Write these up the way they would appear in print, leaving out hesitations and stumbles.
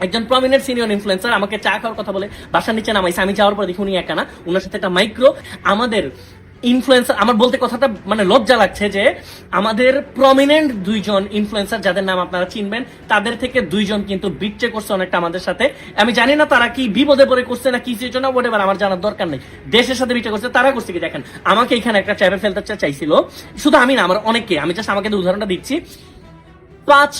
একজন prominent senior influencer আমাকে চা খাওয়ার কথা বলে বাসার নিচে নামাইছে। আমি যাওয়ার পর দেখি উনি একা না, ওনার সাথে একটা মাইক্রো আমাদের ইনফ্লুয়েন্সার। আমার বলতে কথাটা মানে লজ্জা লাগছে যে আমাদের প্রমিনেন্ট দুইজন ইনফ্লুয়েন্সার যাদের নাম আপনারা চিনবেন, তাদের থেকে দুইজন কিন্তু বিট্রে করছে অনেকটা আমাদের সাথে। আমি জানি না তারা কি বিপদে পড়ে করছে না কি জন্য, ওটা আমার জানার দরকার নেই। দেশের সাথে বিট্রে করছে, তারা করছে কি দেখেন, আমাকে এখানে একটা চ্যাপে ফেলতে চাইছিল, শুধু আমি না, আমার অনেকে। আমি জাস্ট আমাকে উদাহরণটা দিচ্ছি। 5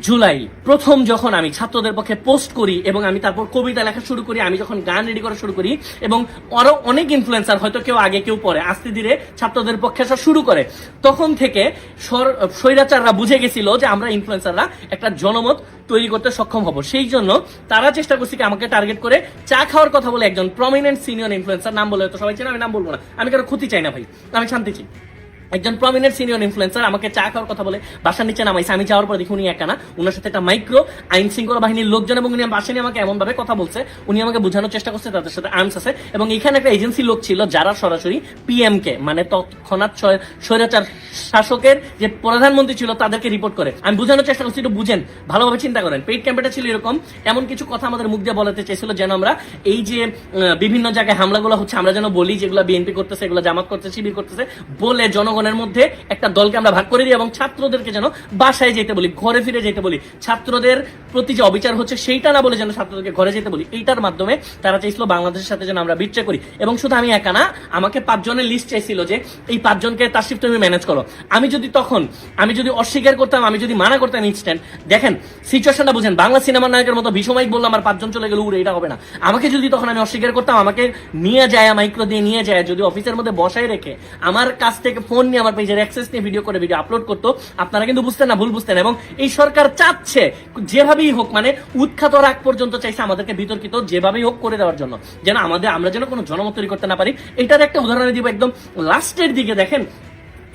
জুলাই প্রথম যখন আমি ছাত্রদের পক্ষে পোস্ট করি এবং আমি তারপর কবিতা লেখা শুরু করি, আমি যখন গান রেডি করা শুরু করি এবং আরো অনেক ইনফ্লুয়েন্সার, হয়তো কেউ আগে কেউ পরে, আস্তে ধীরে ছাত্রদের পক্ষে আসা শুরু করে, তখন থেকে স্বৈরাচাররা বুঝে গেছিল যে আমরা ইনফ্লুয়েন্সাররা একটা জনমত তৈরি করতে সক্ষম হব। সেই জন্য তারা চেষ্টা করছে কি আমাকে টার্গেট করে চা খাওয়ার কথা বলে একজন প্রমিনেন্ট সিনিয়র ইনফ্লুয়েন্সার, নাম বলে তো সবাই চেনে, আমি নাম বলবো না, আমি কারো ক্ষতি চাই না ভাই, আমি শান্তি চাই। একজন প্রমিনেন্ট সিনিয়র ইনফ্লুয়েন্সার আমাকে চা খাওয়ার কথা বলে বাসার নিচে নামাইছে। আমি যাওয়ার পর দেখি উনি একা না, ওনার সাথে একটা মাইক্রো আইন শৃঙ্খলা বাহিনীর লোকজন, এবং উনি বাসায় নিয়ে আমাকে এমন ভাবে কথা বলছে, উনি আমাকে বোঝানোর চেষ্টা করছে তাদের সাথে আর্মস আছে। এবং এখানে একটা এজেন্সি লোক ছিল যারা সরাসরি পিএম কে, মানে তৎক্ষণাৎ স্বৈরাচার শাসকের যে প্রধানমন্ত্রী ছিল তাদেরকে রিপোর্ট করে। আমি বোঝানোর চেষ্টা করছি, একটু বুঝেন, ভালোভাবে চিন্তা করেন। পেইড ক্যাম্পেটা ছিল এরকম, এমন কিছু কথা আমাদের মুখ দিয়ে বলাতে চেয়েছিল যেন আমরা এই যে বিভিন্ন জায়গায় হামলাগুলো হচ্ছে আমরা যেন বলি যেগুলো বিএনপি করতেছে, এগুলো জামাত করতেছে, শিবির করতেছে বলে জনগণের মধ্যে একটা দলকে আমরা ভাগ করে দিই, এবং ছাত্রদেরকে যেন বাসায় যেতে বলি, ঘরে ফিরে যেতে বলি, ছাত্রদের প্রতি যে অবিচার হচ্ছে সেইটা না বলে যেন ছাত্রদেরকে ঘরে যেতে বলি। এইটার মাধ্যমে তারা চাইছিল বাংলাদেশের সাথে যেন আমরা বিট্রে করি। এবং শুধু আমি একা না, আমাকে 5 জনের লিস্ট চাইছিল যে এই 5 জনকে তাসরিফ তুমি ম্যানেজ করো। আমি যদি অস্বীকার করতাম, আমি যদি মানা করতাম ইনস্ট্যান্ট, দেখেন সিচুয়েশনটা বুঝেন, বাংলা সিনেমার নায়কের মতো ভীষণই বললাম আমার 5 জন চলে গেল উড়ে, এটা হবে না। আমাকে যদি তখন আমি অস্বীকার করতাম, আমাকে নিয়ে যায় মাইক্রো দিয়ে নিয়ে যায়, যদি অফিসের মধ্যে বসায় রেখে আমার কাছ থেকে ফোন নিয়ে আমার পেজের অ্যাক্সেস নিয়ে ভিডিও করে ভিডিও আপলোড করতো, আপনারা কিন্তু বুঝতেন না, ভুল বুঝতেন। এবং এই সরকার চাচ্ছে যেভাবেই হোক, মানে উৎখাত রাগ পর্যন্ত চাইছে আমাদেরকে বিতর্কিত যেভাবেই হোক করে দেওয়ার জন্য, যেন আমরা যেন কোনো জনমত তৈরি করতে না পারি। এটার একটা উদাহরণ দিব একদম লাস্টের দিকে। দেখেন,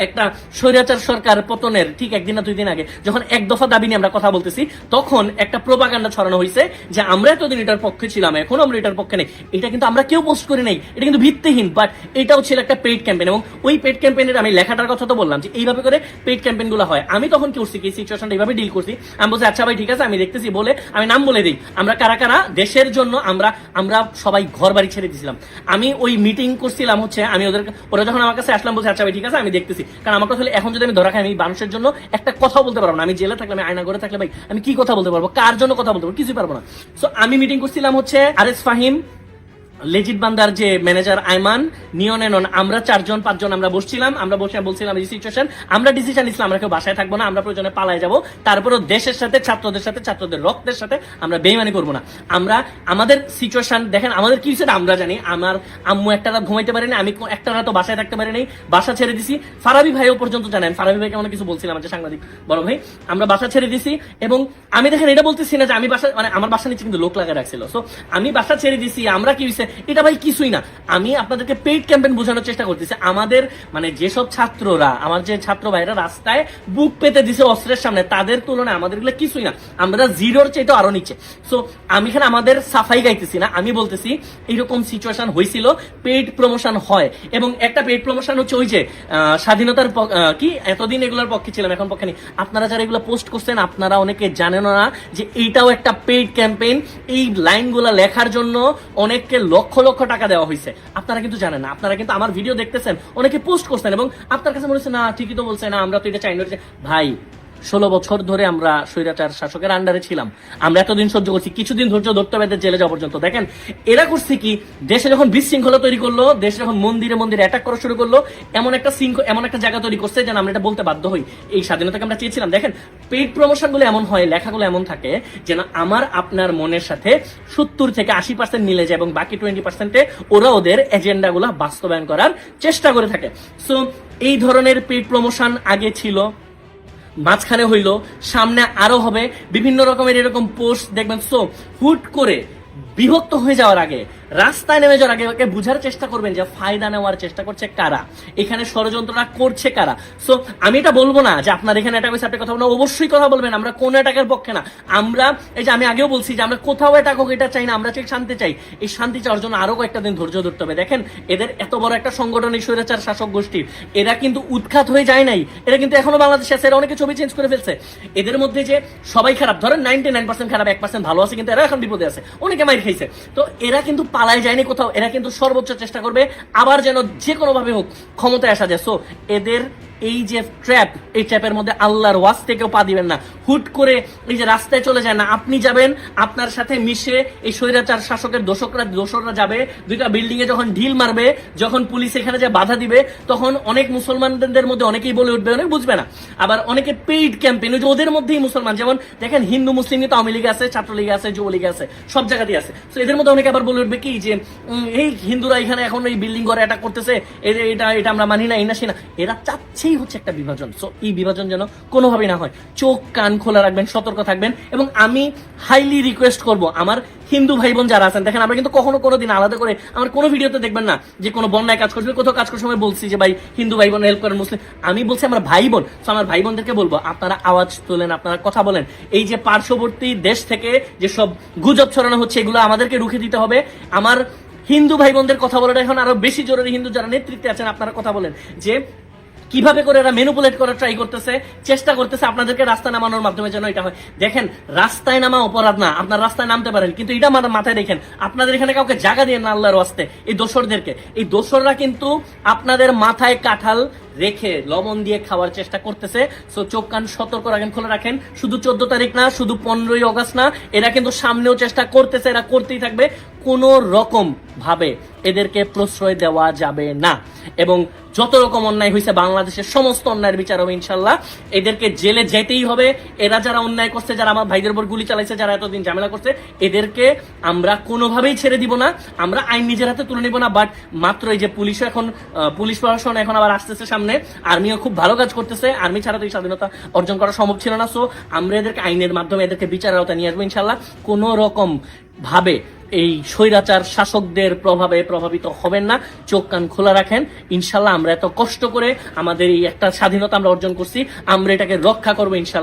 একটা স্বৈরাচার সরকার পতনের ঠিক 1 দিন না 2 দিন আগে যখন এক দফা দাবি নিয়ে আমরা কথা বলতেছি, তখন একটা প্রোপাগান্ডা ছড়ানো হয়েছে যে আমরা এতদিন এটার পক্ষে ছিলাম, এখন আমরা এটার পক্ষে নেই। এটা কিন্তু আমরা কেউ পোস্ট করি নাই, এটা কিন্তু ভিত্তিহীন, বাট এটাও ছিল একটা পেইড ক্যাম্পেইন। এবং ওই পেইড ক্যাম্পেইনের আমি লেখাটার কথা তো বললাম যে এইভাবে করে পেইড ক্যাম্পেইন গুলো হয়। আমি তখন কি করছি, কি সিচুয়েশনটা এইভাবে ডিল করছি, আমি বলছি আচ্ছা ভাই ঠিক আছে আমি দেখতেছি, বলে আমি নাম বলে দিই আমরা কারা কারা দেশের জন্য আমরা সবাই ঘর বাড়ি ছেড়ে দিয়েছিলাম। আমি ওই মিটিং করছিলাম হচ্ছে, আমি ওরা যখন আমার কাছে আসলাম বলছে আচ্ছা ভাই ঠিক আছে আমি দেখতেছি, কারণ আমার কথা এখন যদি আমি ধরা খাই আমি মানুষের জন্য একটা কথা বলতে পারবো না। আমি জেলে থাকলে, আমি আয়না ঘরে থাকলে ভাই আমি কি কথা বলতে পারবো, কার জন্য কথা বলতে পারবো, কিছুই পারবো না। সো আমি মিটিং করছিলাম হচ্ছে আরএস ফাহিম, লেজিট বান্দার যে ম্যানেজার আইমান, নিয়ন এনন, আমরা 4 জন 5 জন আমরা বসছিলাম, আমরা বসে বলছিলাম এই সিচুয়েশন, আমরা ডিসিশন নিছিলাম আমরা কেউ বাসায় থাকবো না, আমরা প্রয়োজনে পালায় যাবো, তারপরেও দেশের সাথে ছাত্রদের রক্তের সাথে আমরা বেইমানি করবো না। আমরা আমাদের সিচুয়েশন দেখেন, আমাদের কি সেটা আমরা জানি। আমার আম্মু একটা রাত ঘুমাইতে পারেনি, আমি একটা রাত বাসায় থাকতে পারিনি, বাসা ছেড়ে দিছি। ফারাবি ভাইও পর্যন্ত জানেন, ফারাবি ভাইকে অনেক কিছু বলছিলাম যে সাংবাদিক বড় ভাই, আমরা বাসা ছেড়ে দিছি। এবং আমি দেখেন এটা বলতেছি না যে আমি বাসা, মানে আমার বাসা নিচে কিন্তু লোক লাগা রাখছিল, সো আমি বাসা ছেড়ে দিছি, আমরা কি হয়েছে এটা ভাই কিছুই না। আমি আপনাদেরকে পেইড ক্যাম্পেইন বোঝানোর চেষ্টা করতেছি। আমাদের মানে যেসব ছাত্ররা, আমার যে ছাত্র ভাইরা রাস্তায় বুক পেতে দিছে অস্ত্রের সামনে, তাদের তুলনায় আমাদের এগুলো কিছুই না, আমরা জিরোর চাইতে আরো নিচে। সো আমি এখানে আমাদের সাফাই গাইতেছি না, আমি বলতেছি এইরকম সিচুয়েশন হয়েছিল, পেইড প্রমোশন হয়। এবং একটা পেইড প্রমোশন হচ্ছে ওই যে স্বাধীনতার কি এতদিন এগুলোর পক্ষে ছিলাম এখন পক্ষে নেই। আপনারা যারা এগুলো পোস্ট করছেন আপনারা অনেকে জানেন না যে এইটাও একটা পেইড ক্যাম্পেইন। এই লাইনগুলো লেখার জন্য অনেককে লক্ষ লক্ষ টাকা দেওয়া হয়েছে, আপনারা কিন্তু জানেন না। আপনারা কিন্তু আমার ভিডিও দেখতেছেন, অনেকে পোস্ট করছেন এবং আপনার কাছে মনে হচ্ছে না ঠিকই তো বলছে, না আমরা তো এটা চাই না। ভাই 16 বছর ধরে আমরা স্বৈরাচার শাসকের আন্ডারে ছিলাম, আমরা এতদিন সহ্য করছি, কিছুদিন ধৈর্য ধরতে হবে জেলে যাওয়া পর্যন্ত। দেখেন এরা করছে কি, দেশে যখন বিশৃঙ্খলা তৈরি করলো, দেশে যখন মন্দিরে অ্যাটাক করা শুরু করলো, এমন একটা জায়গা তৈরি করছে যেন আমরা এটা বলতে বাধ্য হই এই স্বাধীনতাকে আমরা চেয়েছিলাম। দেখেন পেইড প্রমোশন গুলো এমন হয়, লেখাগুলো এমন থাকে যেন আমার আপনার মনের সাথে 70 থেকে 80% মিলে যায় এবং বাকি 20%-এ ওরা ওদের এজেন্ডা গুলা বাস্তবায়ন করার চেষ্টা করে থাকে। সো এই ধরনের পেইড প্রমোশন আগে ছিল, মাঝখানে হইলো, সামনে আরো হবে, বিভিন্ন রকমের এরকম পোস্ট দেখবেন। সো হুট করে বিভক্ত হয়ে যাওয়ার আগে রাস্তায় নেমে যাওয়ার আগে ওকে বুঝার চেষ্টা করবেন যে ফায়দা নেওয়ার চেষ্টা করছে কারা, এখানে ষড়যন্ত্রটা করছে কারা। সো আমি এটা বলবো না যে আপনার এখানে অ্যাটাক হয়েছে আপনি কথা বলবেন, অবশ্যই কথা বলবেন, আমরা কোন অ্যাটাকের পক্ষে না। আমরা এই যে আমি আগেও বলছি যে আমরা কোথাও অ্যাটাক হোক এটা চাই না, আমরা চাই শান্তি চাই। এই শান্তি চাওয়ার জন্য আরো কয়েকটা দিন ধৈর্য ধরতে হবে। দেখেন এদের এত বড় একটা সংগঠনিক স্বৈরাচার শাসক গোষ্ঠী, এরা কিন্তু উৎখাত হয়ে যায় নাই, এরা কিন্তু এখনো বাংলাদেশে আছে, এরা অনেকে ছবি চেঞ্জ করে ফেলছে। এদের মধ্যে যে সবাই খারাপ, ধরেন 99% খারাপ, 1% ভালো আছে, কিন্তু এরা এখন বিপদে আছে, অনেকে মাইর খাইছে। তো এরা কিন্তু পালায় যায়নি কোথাও, এরা কিন্তু সর্বোচ্চ চেষ্টা করবে আবার যেন যে কোনো ভাবে হোক ক্ষমতায় আসা যায়। সো এদের এই যে ট্র্যাপ, এই ট্র্যাপের মধ্যে আল্লাহর ওয়াজ থেকেও পা দিবেন না। হুট করে এই যে রাস্তায় চলে যায় না, আপনি যাবেন, আপনার সাথে মিশে এই স্বৈরাচার শাসকের দোসররা যাবে, দুইটা বিল্ডিং এ যখন ঢিল মারবে, যখন পুলিশ এখানে যে বাধা দিবে, তখন অনেক মুসলমানদের মধ্যে অনেকেই বলে উঠবে, অনেক বুঝবে না। আবার অনেকে পেইড ক্যাম্পেইন, যে ওদের মধ্যেই মুসলমান, যেমন দেখেন হিন্দু মুসলিম কিন্তু আওয়ামী লীগে আছে, ছাত্রলীগে আছে, যুবলীগে আছে, সব জায়গাতেই আছে। তো এদের মধ্যে অনেকে আবার বলে উঠবে কি যে এই হিন্দুরা এখানে এখন এই বিল্ডিং ঘরে অ্যাটাক করতেছে, এটা আমরা মানি না, এই না সে না। এরা চাচ্ছেই হচ্ছে একটা বিভাজন। সো এই বিভাজন যেন কোনোভাবেই না হয়। চোখ কান খোলা রাখবেন, সতর্ক থাকবেন। এবং আমি হাইলি রিকোয়েস্ট করব আমার হিন্দু ভাই বোন যারা আছেন, দেখেন আমরা কিন্তু কখনো কোনোদিন আলাদা করে আমার কোনো ভিডিওতে দেখবেন না যে কোনো বন্যায় কাজ করবে, কোথাও কাজ করার সময় বলছি যে ভাই হিন্দু ভাই বোন হেল্প করেন, মুসলিম, আমি বলছি আমার ভাই বোন। তো আমার ভাই বোনদেরকে বলবো আপনারা আওয়াজ তোলেন, আপনারা কথা বলেন। এই যে পার্শ্ববর্তী দেশ থেকে যে সব গুজব ছড়ানো হচ্ছে, এগুলো আমাদেরকে রুখে দিতে হবে। আমার হিন্দু ভাই বোনদের কথা বলাটা এখন আরো বেশি জরুরি। হিন্দু যারা নেতৃত্বে আছেন আপনারা কথা বলেন যে কিভাবে করে এরা ম্যানিপুলেট করার ট্রাই করতেছে, চেষ্টা করতেছে আপনাদেরকে রাস্তায় নামানোর মাধ্যমে যেন এটা হয়। দেখেন রাস্তায় নামা অপরাধ না, আপনার রাস্তায় নামতে পারেন, কিন্তু এটা মাথায় রেখেন আপনাদের এখানে কাউকে জায়গা দিয়ে না আল্লাহর ওয়াস্তে। এই দোসরদেরকে, এই দোসররা কিন্তু আপনাদের মাথায় কাঁঠাল রেখে লবণ দিয়ে খাওয়ার চেষ্টা করতেছে। সো চোখ কান সতর্ক রাখেন, খোলা রাখেন। শুধু 14 তারিখ না, শুধু 15ই অগস্ট না, এরা কিন্তু সামনেও চেষ্টা করতেছে, এরা করতেই থাকবে। কোন রকম ভাবে এদেরকে প্রশ্রয় দেওয়া যাবে না। এবং যত রকম অন্যায় হয়েছে বাংলাদেশের সমস্ত অন্যায়ের বিচার হবে ইনশাল্লাহ। এদেরকে জেলে যেতেই হবে। এরা যারা অন্যায় করছে, যারা আমার ভাইদের উপর গুলি চালাইছে, যারা এতদিন ঝামেলা করছে, এদেরকে আমরা কোনোভাবেই ছেড়ে দিব না। আমরা আইন নিজের হাতে তুলে নিব না। বাট মাত্র এই যে পুলিশও এখন, পুলিশ প্রশাসন এখন আবার আসতেছে সামনে, আর্মিও খুব ভালো কাজ করতেছে, আর্মি ছাড়া তো এই স্বাধীনতা অর্জন করা সম্ভব ছিল না। সো আমরা এদেরকে আইনের মাধ্যমে এদেরকে বিচারের আওতায় নিয়ে আসবো ইনশাল্লাহ। কোন রকম ভাবে এই স্বৈরাচার শাসকদের প্রভাবে প্রভাবিত হবেন না। চোখ কান খোলা রাখেন। ইনশাল্লাহ আমরা এত কষ্ট করে আমাদের এই একটা স্বাধীনতা আমরা অর্জন করছি, আমরা এটাকে রক্ষা করবো ইনশাল্লাহ।